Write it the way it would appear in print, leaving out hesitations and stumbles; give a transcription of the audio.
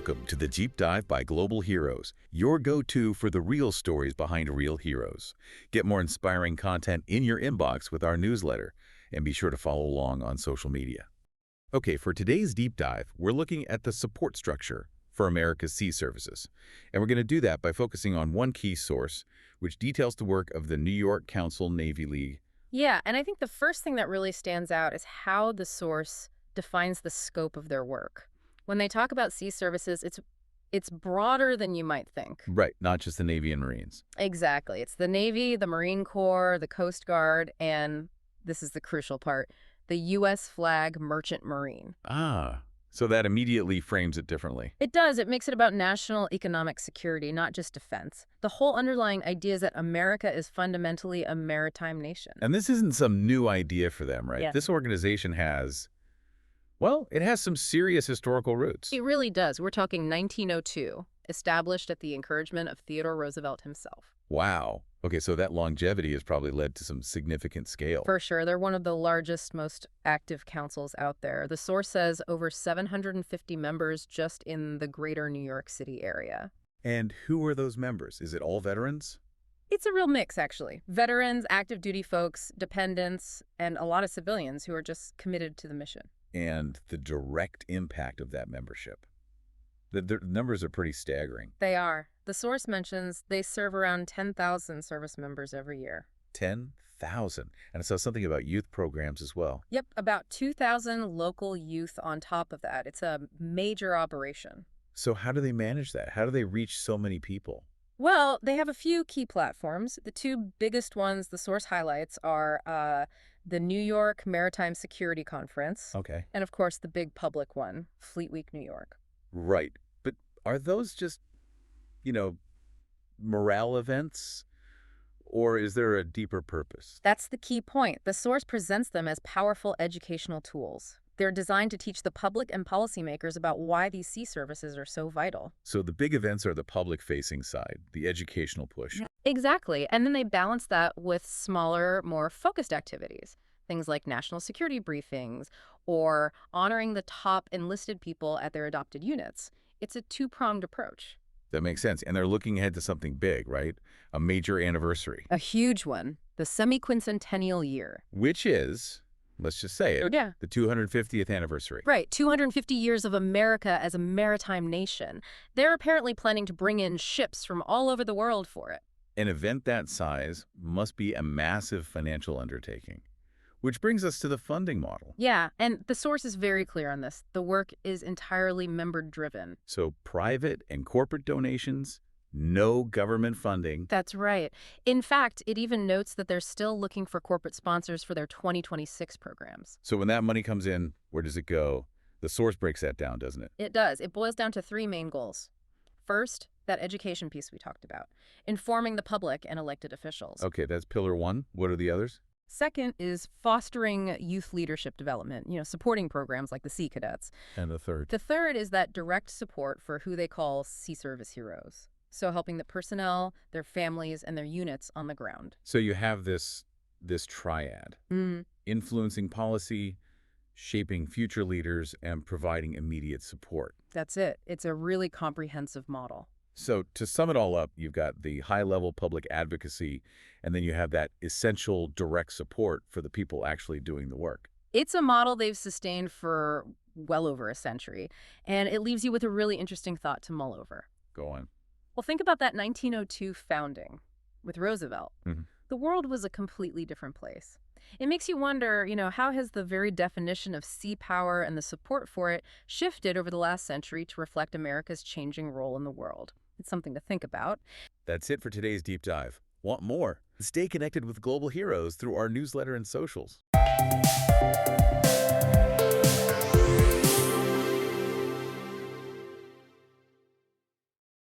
Welcome to the Deep Dive by Global Heroes, your go-to for the real stories behind real heroes. Get more inspiring content in your inbox with our newsletter, and be sure to follow along on social media. Okay, for today's deep dive, we're looking at the support structure for America's sea services. And we're going to do that by focusing on one key source, which details the work of the New York Council Navy League. Yeah, and I think the first thing that really stands out is how the source defines the scope of their work. When they talk about sea services, it's broader than you might think. Right, not just the Navy and Marines. Exactly. It's the Navy, the Marine Corps, the Coast Guard, and this is the crucial part, the U.S. flag merchant marine. So that immediately frames it differently. It does. It makes it about national economic security, not just defense. The whole underlying idea is that America is fundamentally a maritime nation. And this isn't some new idea for them, right? Yeah. This organization has, well, it has some serious historical roots. It really does. We're talking 1902, established at the encouragement of Theodore Roosevelt himself. Wow. Okay, so that longevity has probably led to some significant scale. For sure. They're one of the largest, most active councils out there. The source says over 750 members just in the greater New York City area. And who are those members? Is it all veterans? It's a real mix, actually. Veterans, active duty folks, dependents, and a lot of civilians who are just committed to the mission. And the direct impact of that membership. The numbers are pretty staggering. They are. The source mentions they serve around 10,000 service members every year. 10,000. And it says something about youth programs as well. Yep, about 2,000 local youth on top of that. It's a major operation. So how do they manage that? How do they reach so many people? Well, they have a few key platforms. The two biggest ones the source highlights are the New York Maritime Security Conference. Okay. And, of course, the big public one, Fleet Week, New York. Right. But are those just, morale events? Or is there a deeper purpose? That's the key point. The source presents them as powerful educational tools. They're designed to teach the public and policymakers about why these sea services are so vital. So the big events are the public-facing side, the educational push. Yeah. Exactly. And then they balance that with smaller, more focused activities. Things like national security briefings or honoring the top enlisted people at their adopted units. It's a two-pronged approach. That makes sense. And they're looking ahead to something big, right? A major anniversary. A huge one. The semi-quincentennial year. Which is, let's just say it, Yeah. the 250th anniversary. Right. 250 years of America as a maritime nation. They're apparently planning to bring in ships from all over the world for it. An event that size must be a massive financial undertaking. Which brings us to the funding model. Yeah, and the source is very clear on this. The work is entirely member-driven. So private and corporate donations, no government funding. That's right. In fact, it even notes that they're still looking for corporate sponsors for their 2026 programs. So when that money comes in, where does it go? The source breaks that down, doesn't it? It does. It boils down to three main goals. First, that education piece we talked about, informing the public and elected officials. Okay, that's pillar one. What are the others? Second is fostering youth leadership development, supporting programs like the Sea Cadets. And the third? The third is that direct support for who they call sea service heroes. So helping the personnel, their families, and their units on the ground. So you have this triad, influencing policy, shaping future leaders, and providing immediate support. That's it. It's a really comprehensive model. So to sum it all up, you've got the high-level public advocacy, and then you have that essential direct support for the people actually doing the work. It's a model they've sustained for well over a century, and it leaves you with a really interesting thought to mull over. Go on. Well, think about that 1902 founding with Roosevelt. The world was a completely different place. It makes you wonder, how has the very definition of sea power and the support for it shifted over the last century to reflect America's changing role in the world? It's something to think about. That's it for today's deep dive. Want more? Stay connected with Global Heroes through our newsletter and socials.